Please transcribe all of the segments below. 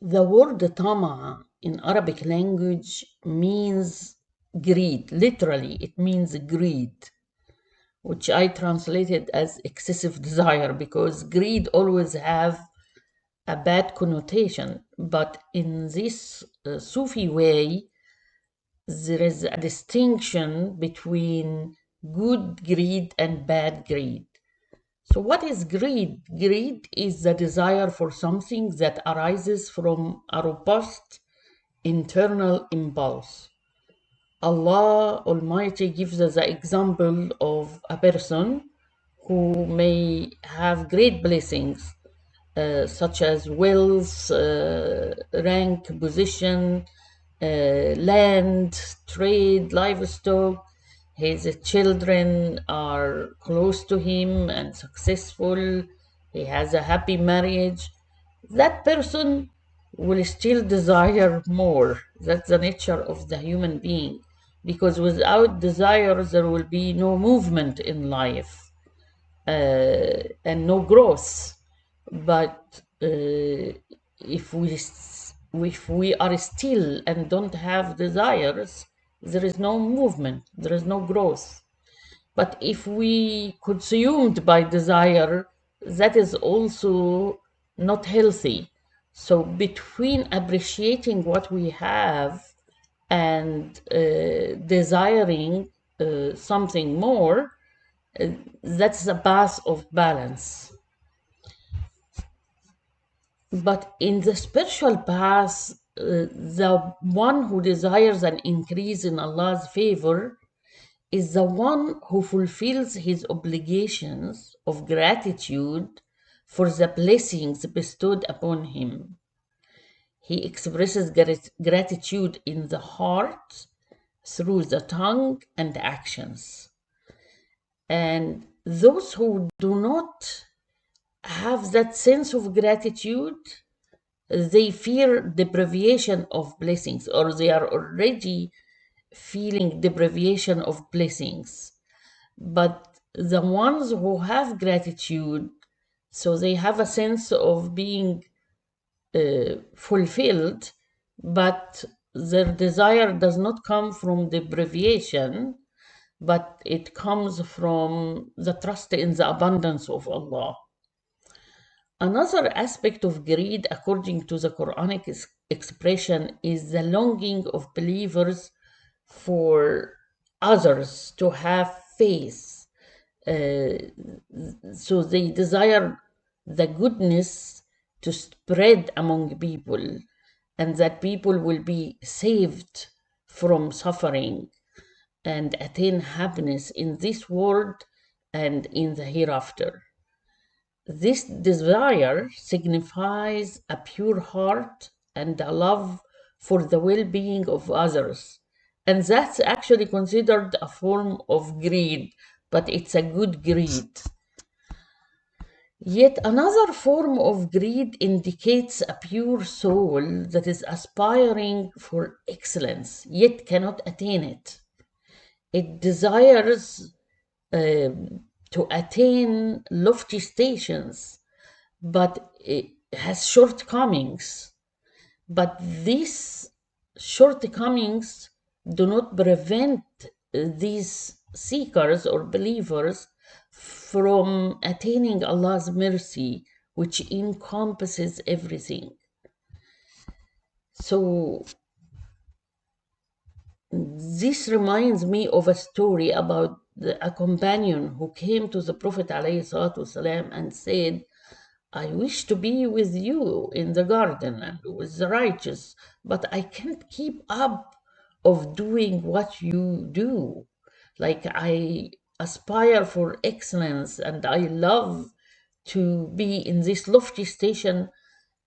The word tama in Arabic language means greed. Literally, it means greed, which I translated as excessive desire because greed always have a bad connotation. But in this Sufi way, there is a distinction between good greed and bad greed. So, what is greed? Greed is the desire for something that arises from a robust internal impulse. Allah Almighty gives us the example of a person who may have great blessings, such as wealth, rank, position, land, trade, livestock. His children are close to him and successful. He has a happy marriage. That person will still desire more. That's the nature of the human being. Because without desire, there will be no movement in life and no growth. But if we are still and don't have desires, there is no movement, there is no growth. But if we consumed by desire, that is also not healthy. So between appreciating what we have and desiring something more, that's the path of balance. But in the spiritual path, the one who desires an increase in Allah's favor is the one who fulfills his obligations of gratitude for the blessings bestowed upon him. He expresses gratitude in the heart, through the tongue and actions. And those who do not have that sense of gratitude, they fear deprivation of blessings, or they are already feeling deprivation of blessings. But the ones who have gratitude, so they have a sense of being fulfilled, but their desire does not come from deprivation, but it comes from the trust in the abundance of Allah. Another aspect of greed, according to the Quranic expression, is the longing of believers for others to have faith. So they desire the goodness to spread among people, and that people will be saved from suffering and attain happiness in this world and in the hereafter. This desire signifies a pure heart and a love for the well-being of others. And that's actually considered a form of greed, but it's a good greed. Yet another form of greed indicates a pure soul that is aspiring for excellence, yet cannot attain it. It desires to attain lofty stations, but it has shortcomings. But these shortcomings do not prevent these seekers or believers from attaining Allah's mercy, which encompasses everything. So this reminds me of a story about a companion who came to the Prophet ﷺ and said, I wish to be with you in the garden and with the righteous, but I can't keep up of doing what you do. Like I aspire for excellence and I love to be in this lofty station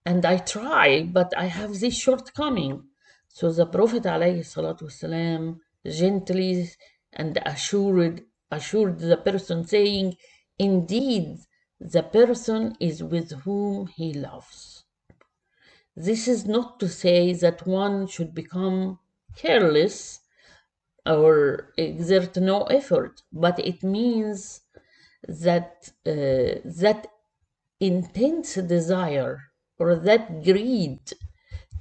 and I try, but I have this shortcoming. So the Prophet ﷺ gently and assured the person, saying, indeed, the person is with whom he loves. This is not to say that one should become careless or exert no effort, but it means that that intense desire or that greed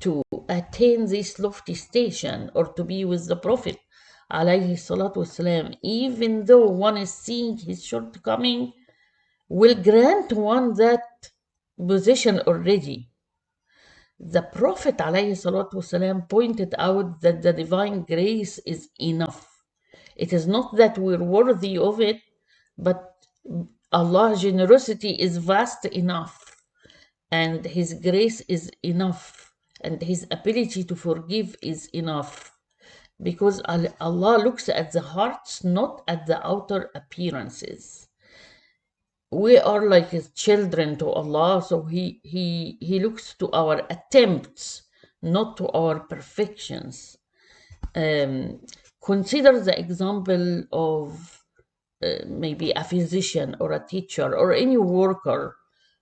to attain this lofty station or to be with the Prophet alayhi salatu wasalam, even though one is seeing his shortcoming, will grant one that position already. The Prophet ﷺ pointed out that the divine grace is enough. It is not that we're worthy of it, but Allah's generosity is vast enough, and His grace is enough, and His ability to forgive is enough. Because Allah looks at the hearts, not at the outer appearances. We are like his children to Allah, so he looks to our attempts, not to our perfections. Consider the example of maybe a physician or a teacher or any worker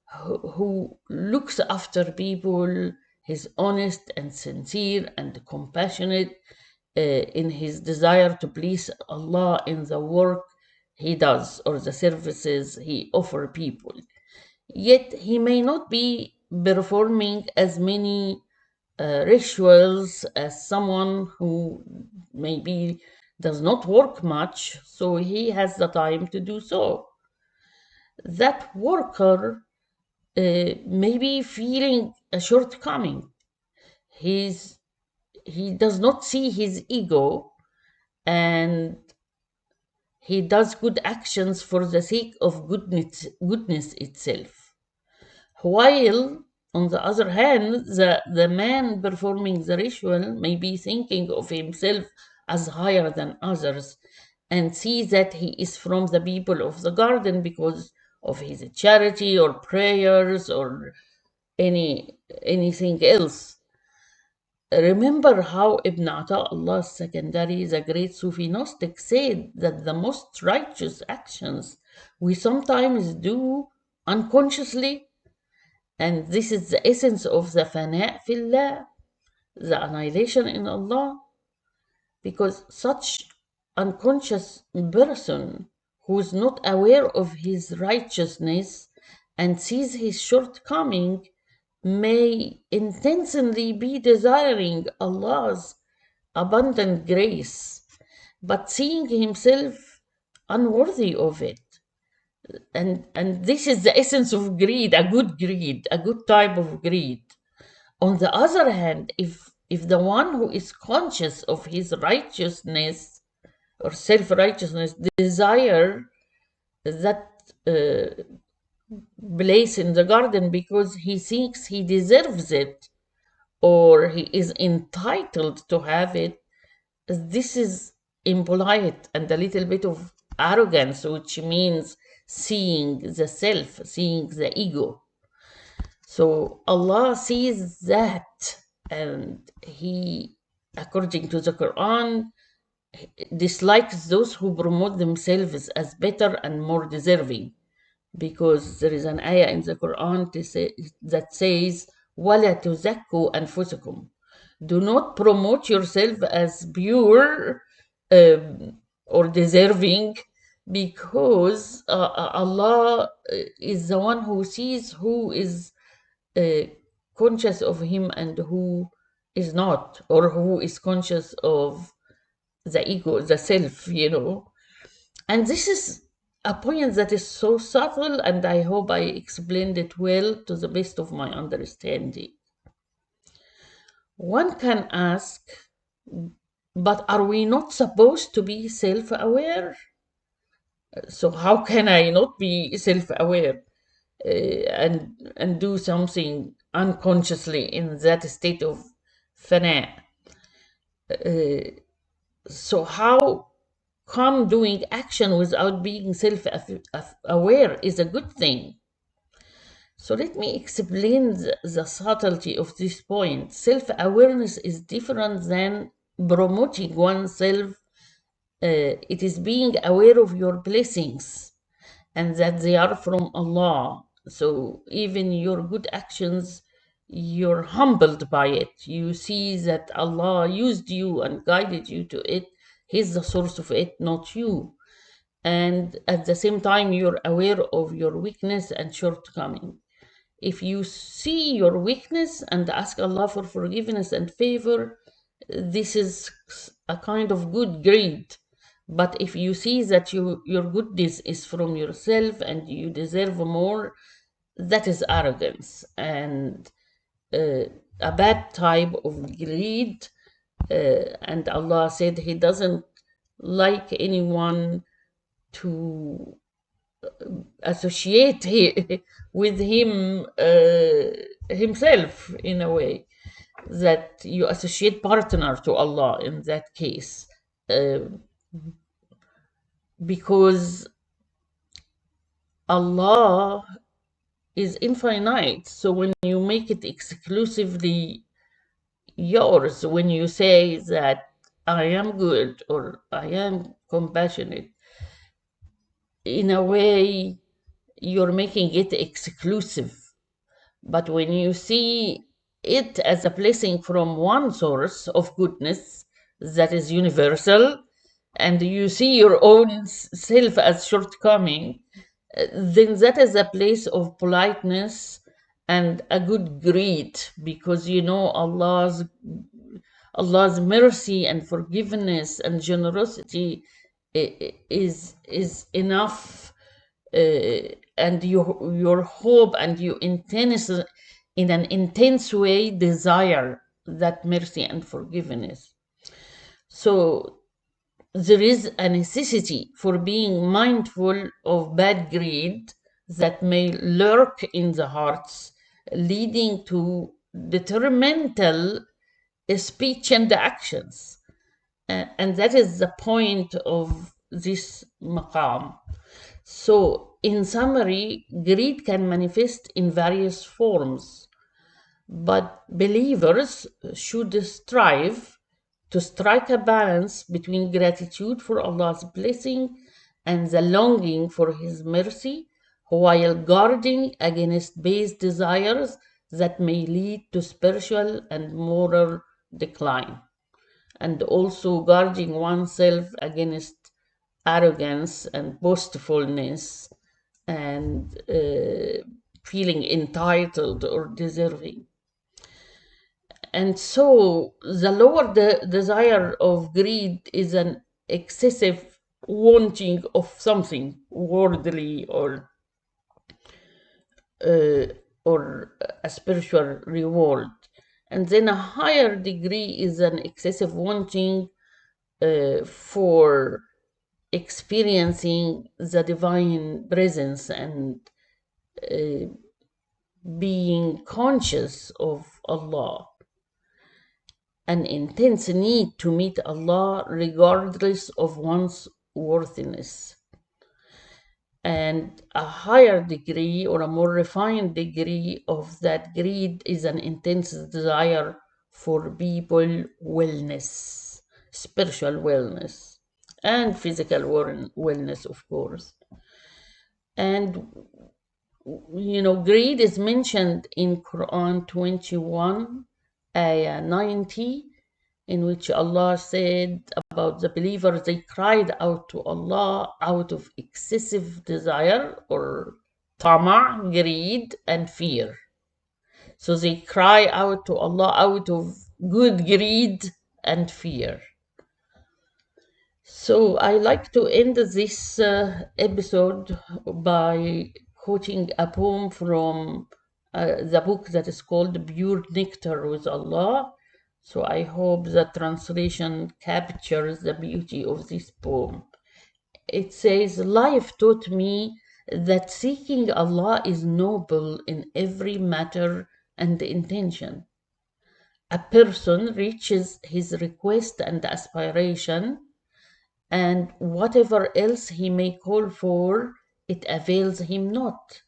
who looks after people. He's honest and sincere and compassionate in his desire to please Allah in the work he does or the services he offers people. Yet he may not be performing as many rituals as someone who maybe does not work much, so he has the time to do so. That worker may be feeling a shortcoming. He does not see his ego, and he does good actions for the sake of goodness itself. While, on the other hand, the man performing the ritual may be thinking of himself as higher than others and see that he is from the people of the garden because of his charity or prayers or anything else. Remember how Ibn Ata'Allah Secondary, the great Sufi Gnostic, said that the most righteous actions we sometimes do unconsciously, and this is the essence of the fana' fillah, the annihilation in Allah, because such unconscious person who is not aware of his righteousness and sees his shortcoming may intentionally be desiring Allah's abundant grace, but seeing himself unworthy of it. And this is the essence of greed, a good type of greed. On the other hand, if the one who is conscious of his righteousness or self-righteousness desire that place in the garden because he thinks he deserves it or he is entitled to have it, this is impolite and a little bit of arrogance, which means seeing the self, seeing the ego. So Allah sees that, and He, according to the Quran, dislikes those who promote themselves as better and more deserving, because there is an ayah in the Quran that says, وَلَا تُزَكُّوا أَنفُسَكُمْ. Do not promote yourself as pure or deserving, because Allah is the one who sees who is conscious of Him and who is not, or who is conscious of the ego, the self, And this is a point that is so subtle, and I hope I explained it well to the best of my understanding. One can ask, but are we not supposed to be self-aware? So how can I not be self-aware and do something unconsciously in that state of fana? So how come doing action without being self-aware is a good thing? So let me explain the subtlety of this point. Self-awareness is different than promoting oneself. It is being aware of your blessings and that they are from Allah. So even your good actions, you're humbled by it. You see that Allah used you and guided you to it. He's the source of it, not you. And at the same time, you're aware of your weakness and shortcoming. If you see your weakness and ask Allah for forgiveness and favor, this is a kind of good greed. But if you see that your goodness is from yourself and you deserve more, that is arrogance and a bad type of greed. And Allah said He doesn't like anyone to associate with Him Himself, in a way, that you associate partner to Allah in that case, because Allah is infinite. So when you make it exclusively yours, when you say that I am good or I am compassionate, in a way you're making it exclusive. But when you see it as a blessing from one source of goodness that is universal, and you see your own self as shortcoming, then that is a place of politeness and a good greed, because you know Allah's mercy and forgiveness and generosity is enough, and your hope and you in an intense way desire that mercy and forgiveness. So there is a necessity for being mindful of bad greed that may lurk in the hearts, leading to detrimental speech and actions. And that is the point of this maqam. So, in summary, greed can manifest in various forms, but believers should strive to strike a balance between gratitude for Allah's blessing and the longing for His mercy, while guarding against base desires that may lead to spiritual and moral decline, and also guarding oneself against arrogance and boastfulness and feeling entitled or deserving. And so the lower the desire of greed is an excessive wanting of something worldly or a spiritual reward. And then a higher degree is an excessive wanting for experiencing the divine presence and being conscious of Allah. An intense need to meet Allah regardless of one's worthiness. And a higher degree or a more refined degree of that greed is an intense desire for people wellness, spiritual wellness, and physical wellness, of course. And you know, greed is mentioned in Quran 21, ayah 90, in which Allah said about the believers, they cried out to Allah out of excessive desire or ṭama, greed, and fear. So they cry out to Allah out of good greed and fear. So I like to end this episode by quoting a poem from the book that is called Pure Nectar with Allah. So I hope the translation captures the beauty of this poem. It says, life taught me that seeking Allah is noble in every matter and intention. A person reaches his request and aspiration, and whatever else he may call for, it avails him not.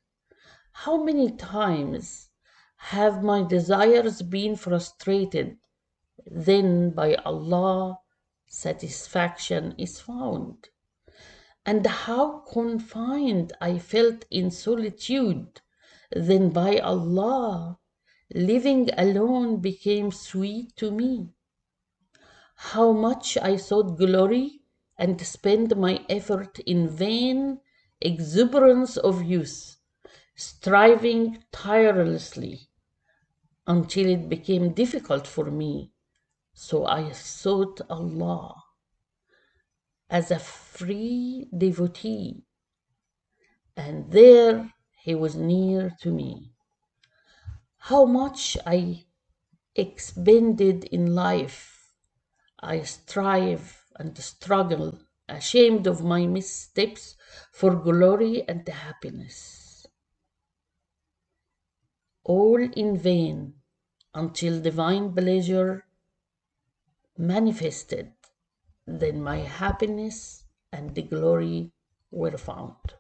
How many times have my desires been frustrated? Then by Allah, satisfaction is found. And how confined I felt in solitude, then by Allah, living alone became sweet to me. How much I sought glory and spent my effort in vain exuberance of youth, striving tirelessly until it became difficult for me. So I sought Allah as a free devotee, and there He was near to me. How much I expended in life, I strive and struggle, ashamed of my missteps, for glory and happiness. All in vain, until divine pleasure manifested, then my happiness and the glory were found.